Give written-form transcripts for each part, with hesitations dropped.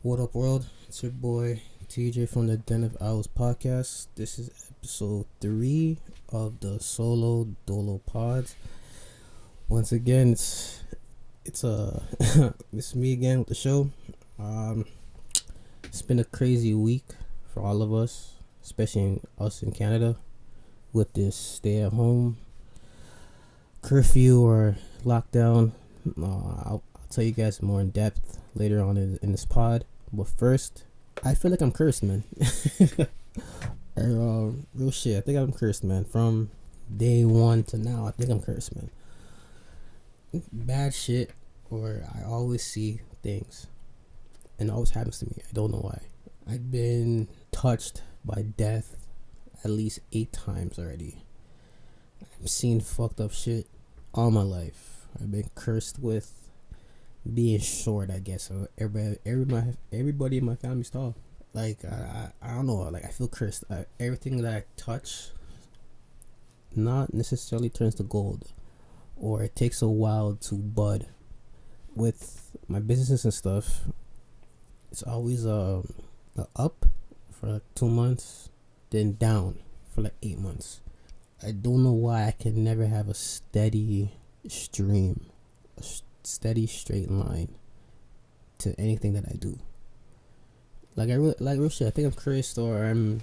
What up, world? It's your boy TJ from the Den of Owls podcast. This is episode 3 of the solo Dolo pods. Once again, it's it's me again with the show. Um, it's been a crazy week for all of us, especially us in Canada, with this stay-at-home curfew or lockdown. I'll tell you guys more in depth later on in this pod. But first, I feel like I'm cursed, man. Real shit. I think I'm cursed, man. From day one to now, I think I'm cursed, man. Bad shit, or I always see things, and it always happens to me. I don't know why. I've been touched by death at least 8 times already. I've seen fucked up shit all my life. I've been cursed with being short, I guess. So everybody in my family's tall. Like I don't know. Like I feel cursed. Everything that I touch, not necessarily turns to gold, or it takes a while to bud. With my businesses and stuff, it's always a up for like 2 months, then down for like 8 months. I don't know why I can never have a steady stream, steady straight line to anything that I do. Like real shit. I think I'm cursed, or I'm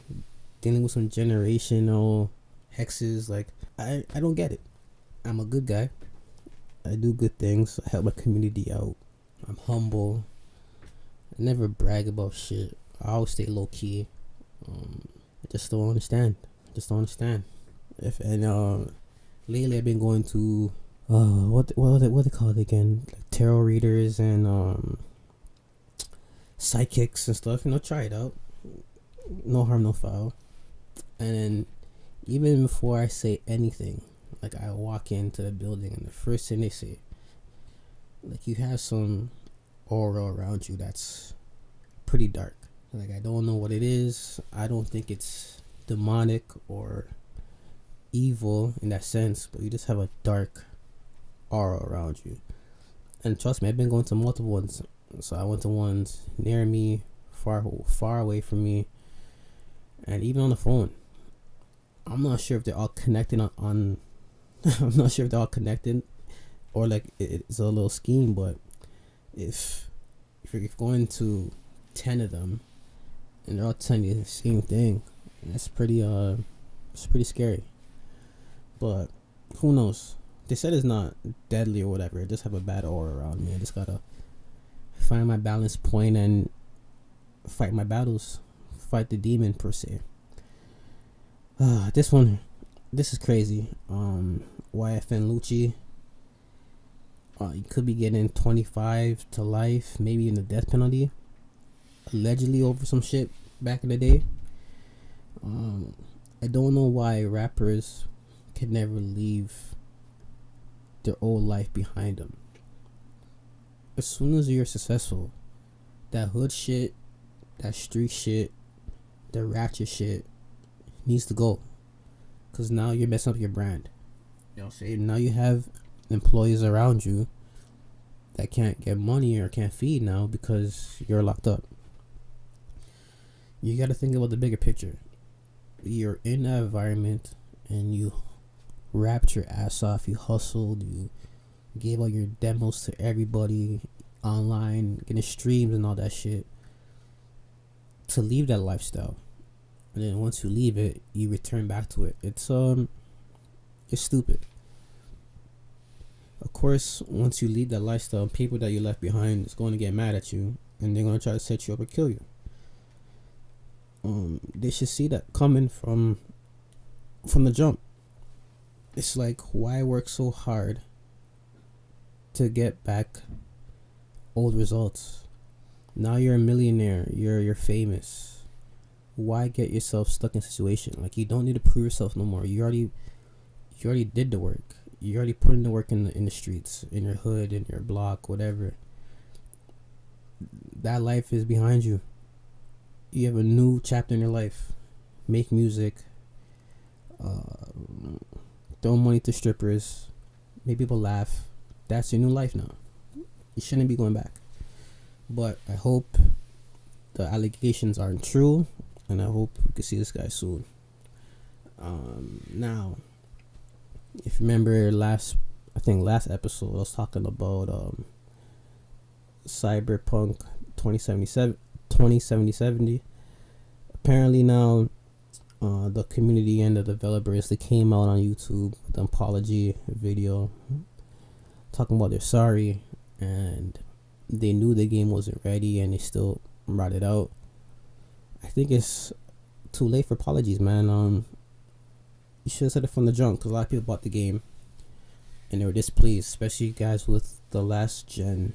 dealing with some generational hexes. Like I don't get it. I'm a good guy. I do good things. I help my community out. I'm humble. I never brag about shit. I always stay low key. I just don't understand. Lately I've been going to what they call it again? Like tarot readers and psychics and stuff. Try it out. No harm, no foul. And then even before I say anything, like I walk into the building and the first thing they say, like, you have some aura around you that's pretty dark. Like I don't know what it is. I don't think it's demonic or evil in that sense, but you just have a dark aura around you. And trust me, I've been going to multiple ones. So I went to ones near me, far away from me, and even on the phone. I'm not sure if they're all connected on I'm not sure if they're all connected, or like it's a little scheme. But if you're going to 10 of them and they're all telling you the same thing, that's pretty scary. But who knows? They said it's not deadly or whatever. I just have a bad aura around me. I just gotta find my balance point and fight my battles, fight the demon per se. This is crazy. YFN Lucci, you could be getting 25 to life, maybe even the death penalty, allegedly over some shit back in the day. I don't know why rappers can never leave their old life behind them. As soon as you're successful, that hood shit, that street shit, the ratchet shit needs to go. Because now you're messing up your brand. You know what I'm saying? Now you have employees around you that can't get money or can't feed now because you're locked up. You got to think about the bigger picture. You're in that environment and you rapped your ass off, you hustled, you gave all your demos to everybody online, getting streams and all that shit, to leave that lifestyle. And then once you leave it, you return back to it. It's stupid. Of course, once you leave that lifestyle, people that you left behind is going to get mad at you, and they're going to try to set you up or kill you. They should see that coming from the jump. It's like, why work so hard to get back old results? Now you're a millionaire, you're famous. Why get yourself stuck in a situation? Like, you don't need to prove yourself no more. You already did the work. You already put in the work in the streets, in your hood, in your block, whatever. That life is behind you. You have a new chapter in your life. Make music, throw money to strippers, make people laugh. That's your new life now. You shouldn't be going back. But I hope the allegations aren't true, and I hope we can see this guy soon. Now, if you remember last episode, I was talking about Cyberpunk 2070. Apparently now, the community and the developers, they came out on YouTube with an apology video talking about they're sorry and they knew the game wasn't ready and they still brought it out. I think it's too late for apologies, man. You should have said it from the jump, because a lot of people bought the game and they were displeased, especially guys with the last gen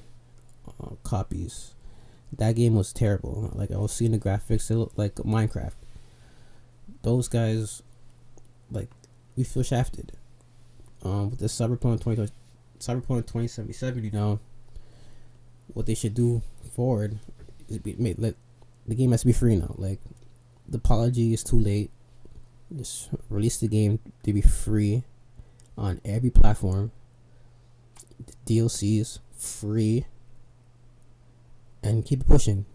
copies. That game was terrible. Like, I was seeing the graphics, it looked like Minecraft. Those guys, like, we feel shafted. With the Cyberpunk 2077, you know, what they should do forward is let the game has to be free now. Like, the apology is too late. Just release the game to be free on every platform. The DLCs free, and keep it pushing,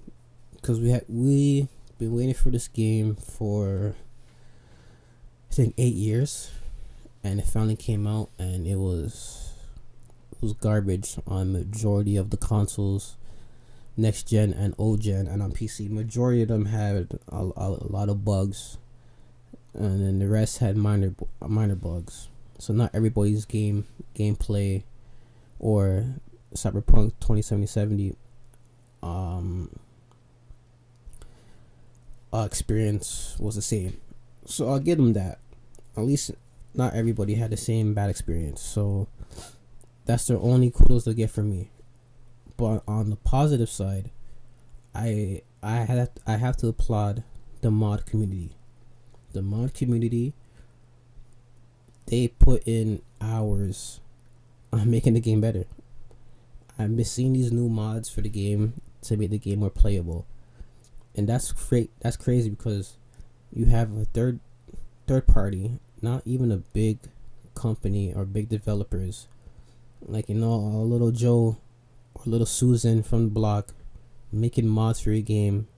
because we been waiting for this game for I think 8 years, and it finally came out, and it was garbage on majority of the consoles, next gen and old gen, and on PC. Majority of them had a lot of bugs, and then the rest had minor bugs. So not everybody's gameplay or Cyberpunk 2070 experience was the same. So I'll give them that. At least not everybody had the same bad experience. So that's the only kudos they get from me. But on the positive side, I have to applaud the mod community. The mod community, they put in hours on making the game better. I've been seeing these new mods for the game to make the game more playable, and that's crazy, because you have a third party, not even a big company or big developers, like, you know, a little Joe or little Susan from the block making mods for your game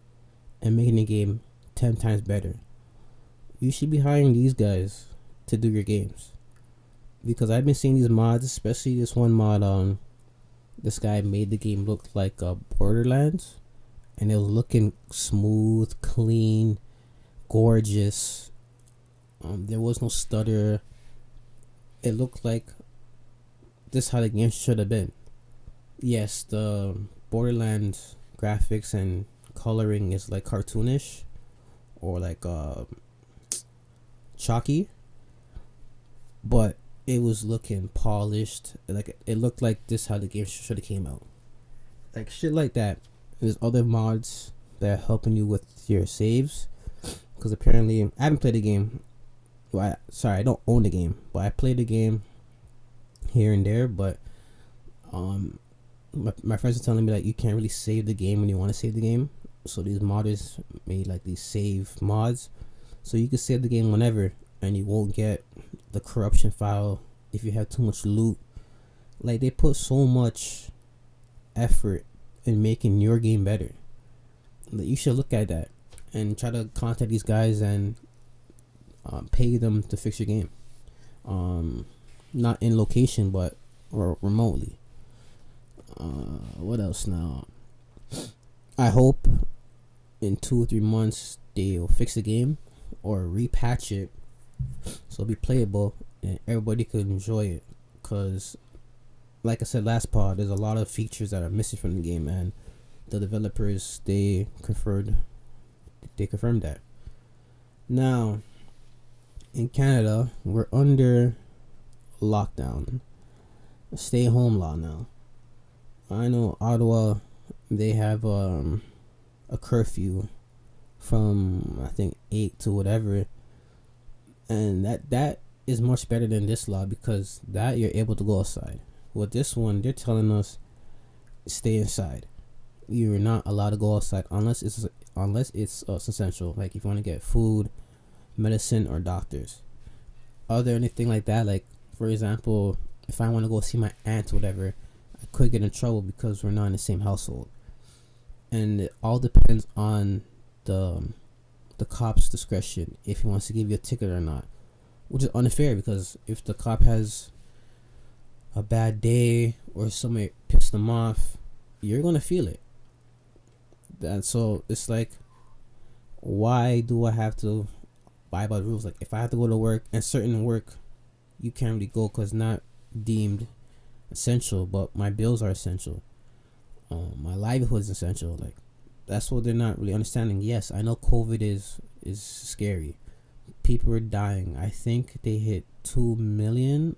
and making the game 10 times better. You should be hiring these guys to do your games, because I've been seeing these mods, especially this one mod. This guy made the game look like Borderlands, and it was looking smooth, clean, gorgeous. There was no stutter. It looked like this is how the game should have been. Yes, the Borderlands graphics and coloring is like cartoonish or like chalky, but it was looking polished. Like, it looked like this how the game should have came out. Like, shit like that. There's other mods that are helping you with your saves, because apparently I haven't played the game. Well, I don't own the game, but I played the game here and there. But my friends are telling me that you can't really save the game when you want to save the game. So these modders made like these save mods, so you can save the game whenever, and you won't get the corruption file if you have too much loot. Like, they put so much effort in making your game better. Like, you should look at that and try to contact these guys and pay them to fix your game. Not in location, but remotely. What else now? I hope in 2 or 3 months they'll fix the game or repatch it so it'll be playable and everybody could enjoy it. Because, like I said last pod, there's a lot of features that are missing from the game, and the developers, they confirmed that. Now, in Canada, we're under lockdown, stay home law now. I know Ottawa, they have a curfew from, I think, 8 to whatever, and that is much better than this law, because that you're able to go outside. With this one, they're telling us stay inside. You're not allowed to go outside unless it's essential, like if you want to get food, medicine, or doctors. Other anything like that, like for example, if I want to go see my aunt or whatever, I could get in trouble because we're not in the same household. and it all depends on the the cop's discretion if he wants to give you a ticket or not, which is unfair because if the cop has a bad day or somebody pissed them off, you're gonna feel it. And so it's like, why do I have to abide by the rules? Like, if I have to go to work and certain work, you can't really go because not deemed essential, but my bills are essential. My livelihood is essential. Like, that's what they're not really understanding. Yes, I know COVID is scary. People are dying. I think they hit 2 million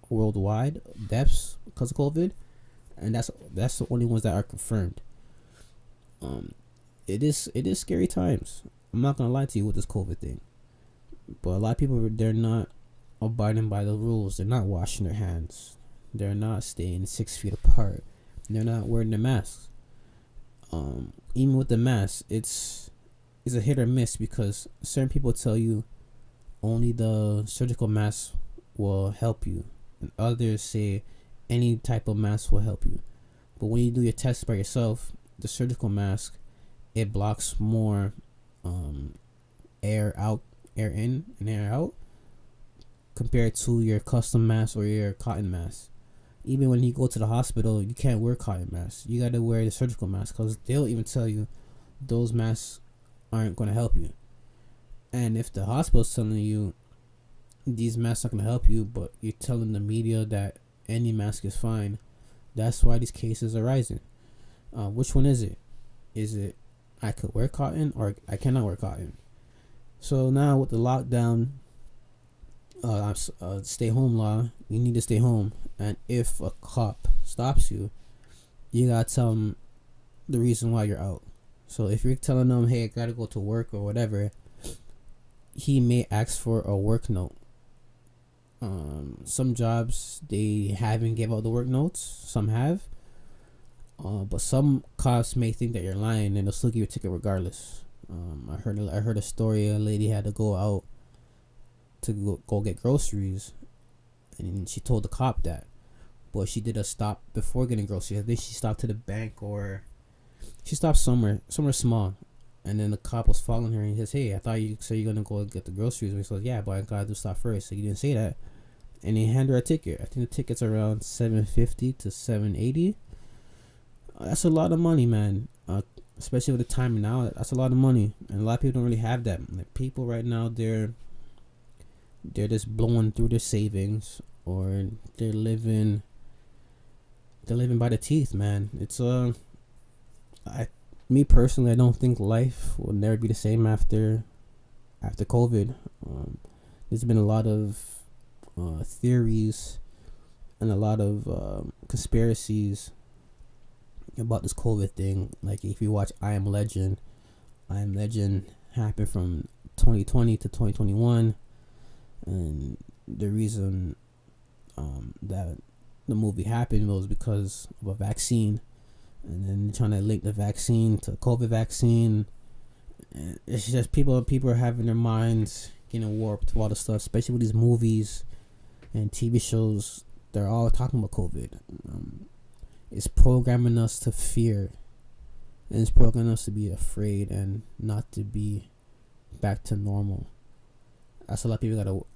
worldwide deaths because of COVID, and that's the only ones that are confirmed. It is scary times. I'm not gonna lie to you with this COVID thing, but a lot of people, they're not abiding by the rules. They're not washing their hands. They're not staying 6 feet apart. They're not wearing their masks. Even with the mask, it's a hit or miss because certain people tell you only the surgical mask will help you, and others say any type of mask will help you. But when you do your test by yourself, the surgical mask, it blocks more air out, air in, and air out compared to your custom mask or your cotton mask. Even when you go to the hospital, you can't wear cotton masks. You gotta wear the surgical mask because they'll even tell you those masks aren't gonna help you. And if the hospital's telling you these masks are gonna help you, but you're telling the media that any mask is fine, that's why these cases are rising. Which one is it? Is it I could wear cotton or I cannot wear cotton? So now with the lockdown, stay home law, you need to stay home. And if a cop stops you, you gotta tell him the reason why you're out. So if you're telling them, hey, I gotta go to work or whatever, he may ask for a work note. Some jobs, they haven't give out the work notes. Some have. But some cops may think that you're lying and they'll still give you a ticket regardless. I heard a story. A lady had to go out to go get groceries, and she told the cop that, but she did a stop before getting groceries. I think she stopped to the bank or she stopped somewhere small, and then the cop was following her and he says, "Hey, I thought you said you're gonna go get the groceries." And he says, "Yeah, but I gotta do stop first." So you didn't say that, and he handed her a ticket. I think the ticket's around $750 to $780. That's a lot of money, man. Especially with the time now, that's a lot of money, and a lot of people don't really have that. Like, people right now, they're just blowing through their savings, or they're living by the teeth, man. It's me personally, I don't think life will never be the same after COVID. There's been a lot of theories and a lot of conspiracies about this COVID thing. Like, if you watch I Am Legend happened from 2020 to 2021, and the reason that the movie happened was because of a vaccine, and then trying to link the vaccine to COVID vaccine. And it's just people are having their minds getting warped with all the stuff, especially with these movies and TV shows. They're all talking about COVID. It's programming us to fear, and it's programming us to be afraid and not to be back to normal. That's a lot of people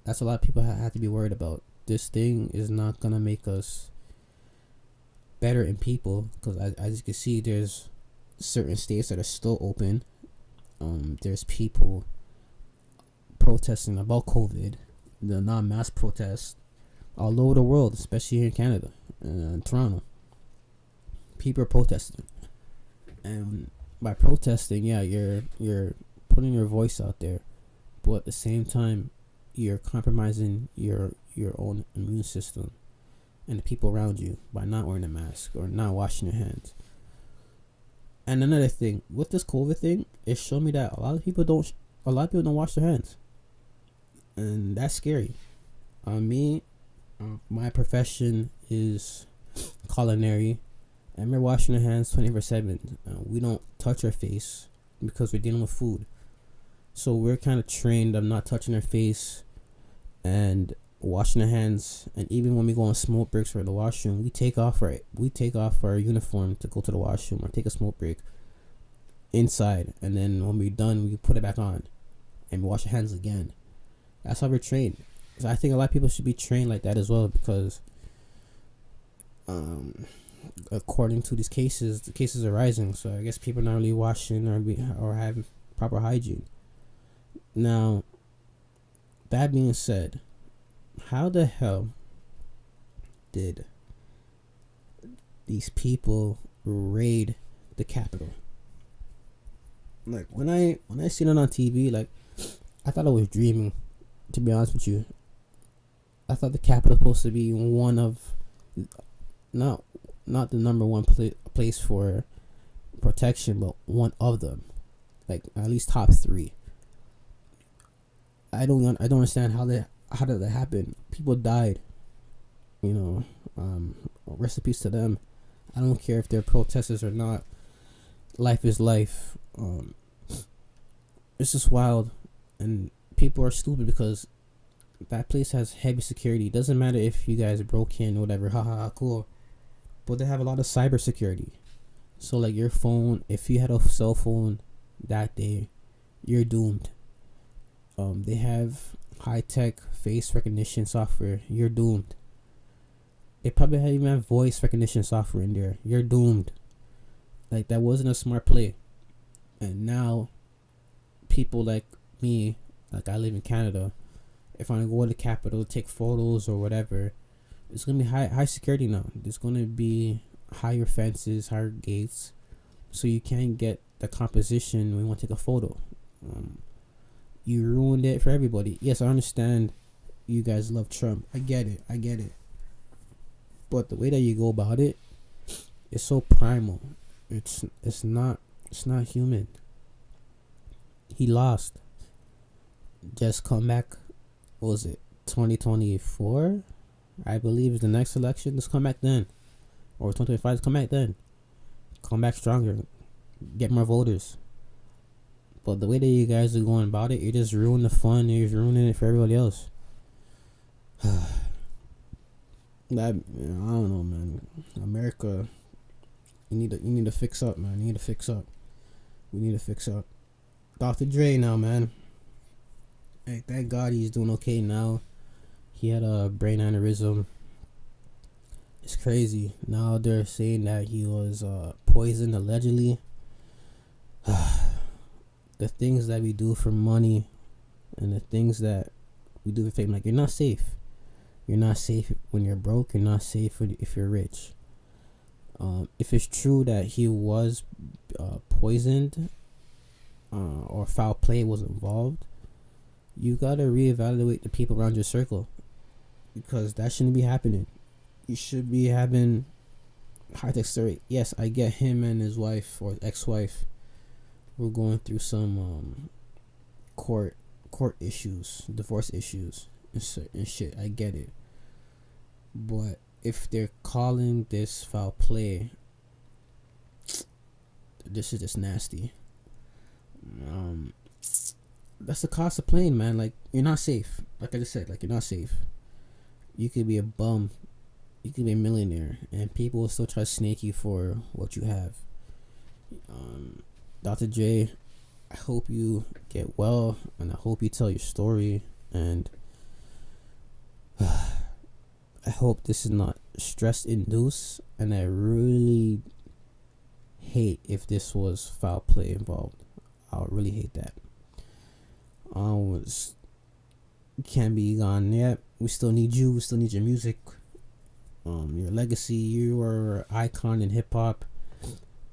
that's a lot of people have to be worried about. This thing is not gonna make us better in people, because as you can see, there's certain states that are still open. There's people protesting about COVID, the non-mask protests all over the world, especially here in Canada and Toronto. People are protesting, and by protesting, yeah, you're putting your voice out there, but at the same time, you're compromising your own immune system and the people around you by not wearing a mask or not washing your hands. And another thing with this COVID thing, it showed me that a lot of people don't wash their hands, and that's scary. My profession is culinary, and we're washing our hands 24/7. We don't touch our face because we're dealing with food, so we're kind of trained on not touching our face. And washing our hands, and even when we go on smoke breaks or the washroom, we take off our uniform to go to the washroom or take a smoke break inside, and then when we're done, we put it back on and wash our hands again. That's how we're trained. So I think a lot of people should be trained like that as well, because according to these cases, the cases are rising. So I guess people are not really washing or having proper hygiene. Now, that being said, how the hell did these people raid the Capitol? Like, when I seen it on TV, like, I thought I was dreaming, to be honest with you. I thought the Capitol was supposed to be one of, not the number one place for protection, but one of them, like at least top 3. I don't understand how did that happen. People died, rest in peace to them. I don't care if they're protesters or not. Life is life. It's just wild, and people are stupid because that place has heavy security. It doesn't matter if you guys broke in or whatever, haha, cool, but they have a lot of cyber security. So like your phone, if you had a cell phone that day, you're doomed. They have high-tech face recognition software. You're doomed. They probably even have voice recognition software in there. You're doomed. Like, that wasn't a smart play. And now, people like me, like I live in Canada, if I go to the Capitol, take photos or whatever, it's gonna be high security now. There's gonna be higher fences, higher gates, so you can't get the composition when you want to take a photo. You ruined it for everybody. Yes, I understand you guys love Trump. I get it. But the way that you go about it is so primal. It's not human. He lost. Just come back. What was it? 2024? I believe is the next election. Just come back then. Or 2025, just come back then. Come back stronger. Get more voters. But the way that you guys are going about it, you just ruin the fun. You're ruining it for everybody else. I don't know, man. America, you need to fix up, man. We need to fix up. Dr. Dre now, man. Hey, thank God he's doing okay now. He had a brain aneurysm. It's crazy. Now they're saying that he was poisoned allegedly. The things that we do for money and the things that we do for fame, like, you're not safe. You're not safe when you're broke. You're not safe if you're rich. If it's true that he was poisoned or foul play was involved, you gotta reevaluate the people around your circle, because that shouldn't be happening. You should be having high-tech story. Yes, I get him and his wife or ex-wife were going through some court issues, divorce issues and shit. I get it. But if they're calling this foul play, this is just nasty. That's the cost of playing, man. Like, you're not safe. Like I just said, like, you're not safe. You could be a bum. You could be a millionaire, and people will still try to snake you for what you have. Dr. J, I hope you get well, and I hope you tell your story, and I hope this is not stress induced, and I really hate if this was foul play involved. I would really hate that. Can't be gone yet. We still need you. We still need your music. Your legacy. You are an icon in hip hop,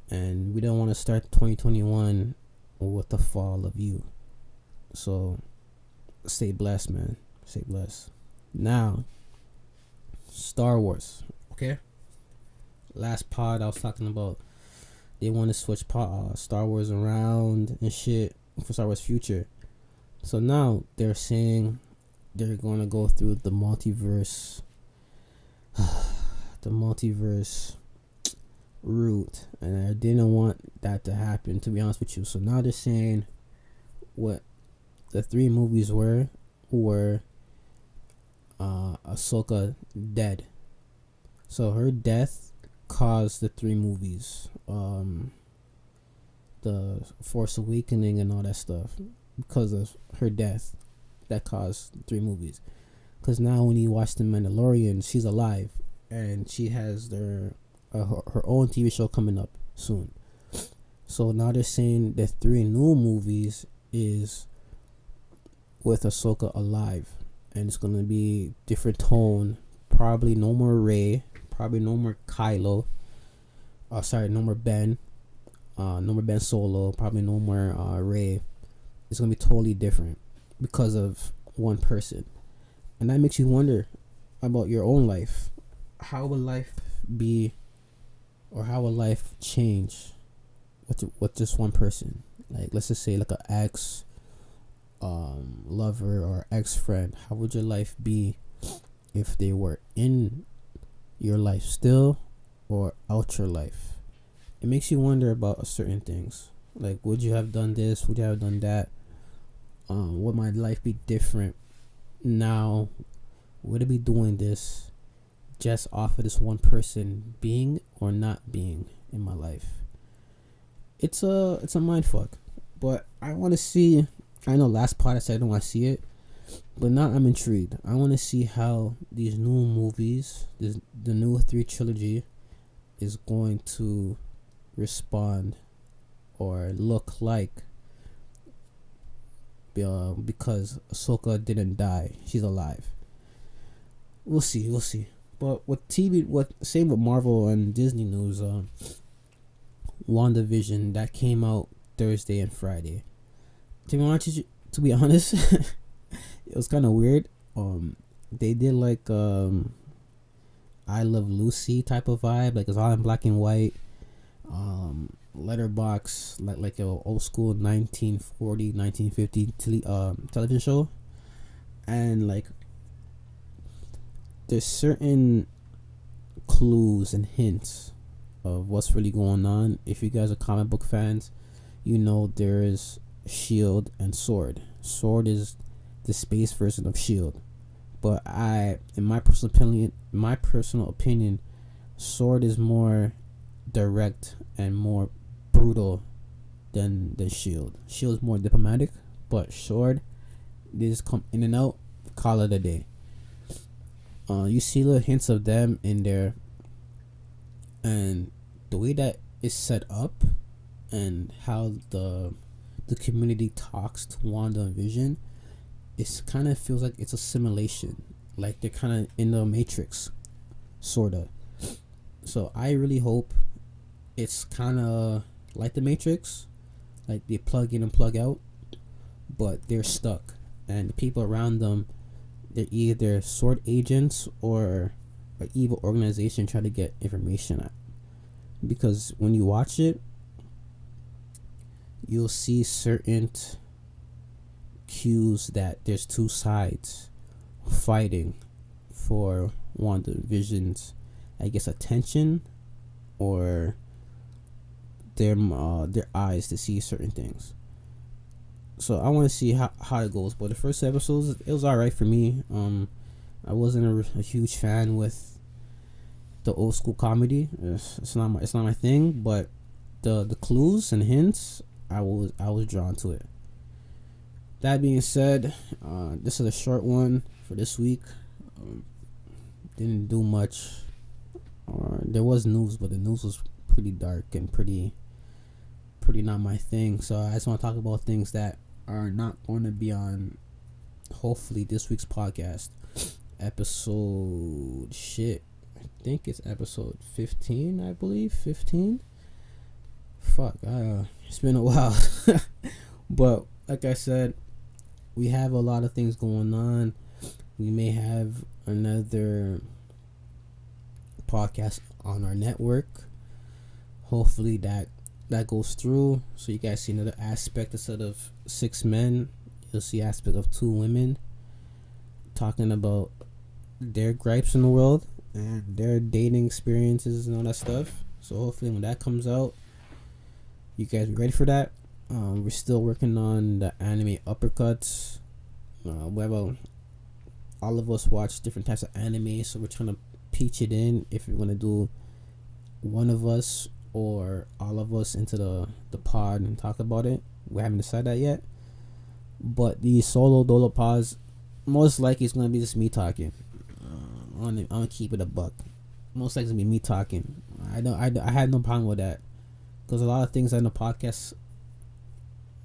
and we don't want to start 2021 with the fall of you. So stay blessed, man. Stay blessed. Now, Star Wars. Okay. Last pod I was talking about, they want to switch Star Wars around and shit for Star Wars future. So now they're saying they're going to go through the multiverse route, and I didn't want that to happen, to be honest with you. So now they're saying what the 3 movies were Ahsoka dead. So her death caused the 3 movies, the Force Awakening and all that stuff, because of her death. That caused 3 movies. Because now when you watch The Mandalorian, she's alive, and she has her own TV show coming up soon. So now they're saying the 3 new movies is with Ahsoka alive, and it's gonna be different tone. Probably no more Rey. Probably no more Kylo. No more Ben. No more Ben Solo. Probably no more Rey. It's gonna be totally different because of one person, and that makes you wonder about your own life. How will life be, or how will life change with just one person? Like, let's just say like an ex lover or ex friend. How would your life be if they were in your life still or out your life? It makes you wonder about certain things. Like, would you have done this? Would you have done that? Would my life be different now? Would it be doing this just off of this one person being or not being in my life? It's a mind fuck. But I want to see. I know last part I said I don't want to see it, but now I'm intrigued. I want to see how these new movies, the new 3 trilogy, is going to respond or look like. Because Ahsoka didn't die, she's alive. We'll see. But with TV, same with Marvel and Disney news, WandaVision that came out Thursday and Friday. To be honest, it was kind of weird. They did like I Love Lucy type of vibe, like it's all in black and white. Letterbox, like a old school 1940 1950 television show, and like there's certain clues and hints of what's really going on. If you guys are comic book fans, you know there is Shield and Sword. Sword is the space version of Shield, but in my personal opinion, Sword is more direct and more brutal than Shield. Shield is more diplomatic, but Sword, they just come in and out, call it a day. You see little hints of them in there, and the way that it's set up, and how the community talks to Wanda and Vision, it kind of feels like it's a simulation, like they're kind of in the Matrix, sorta. So I really hope it's kind of like the Matrix, like they plug in and plug out, but they're stuck, and the people around them, they're either Sword agents or an evil organization trying to get information out. Because when you watch it, you'll see certain cues that there's 2 sides fighting for WandaVision's, I guess, attention, or their eyes to see certain things. So I want to see how it goes. But the first episodes, it was alright for me. I wasn't a huge fan with the old school comedy. It's not my thing. But the clues and hints, I was drawn to it. That being said, this is a short one for this week. Didn't do much. There was news, but the news was pretty dark and pretty not my thing. So I just want to talk about things that are not going to be on, hopefully, this week's podcast. Episode I think it's episode 15, I believe. 15. Fuck, it's been a while. But like I said, we have a lot of things going on. We may have another podcast on our network. Hopefully that goes through, so you guys see another aspect. Instead of 6 men, you'll see aspect of 2 women talking about their gripes in the world and their dating experiences and all that stuff. So hopefully when that comes out, you guys be ready for that. We're still working on the anime uppercuts. We have all of us watch different types of anime, so we're trying to pitch it in if we're gonna do one of us or all of us into the pod and talk about it. We haven't decided that yet. But the solo Dolo pods, most likely it's gonna be just me talking. I'm gonna keep it a buck. Most likely it's gonna be me talking. I had no problem with that, because a lot of things on the podcast,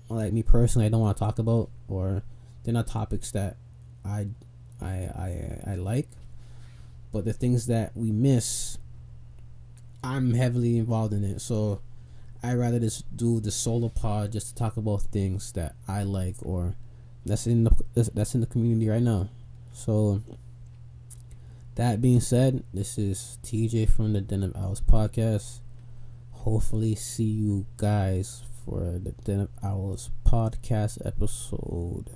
like me personally, I don't want to talk about, or they're not topics that I like. But the things that we miss, I'm heavily involved in it. So I rather just do the solo pod just to talk about things that I like, or that's in the community right now. So that being said, this is TJ from the Den of Owls podcast. Hopefully see you guys for the Den of Owls podcast episode.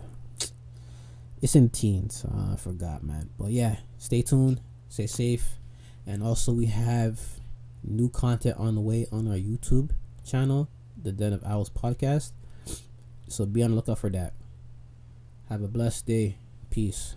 It's in teens. I forgot, man. But yeah, stay tuned. Stay safe. And also we have new content on the way on our YouTube channel, the Den of Owls podcast. So be on the lookout for that. Have a blessed day. Peace.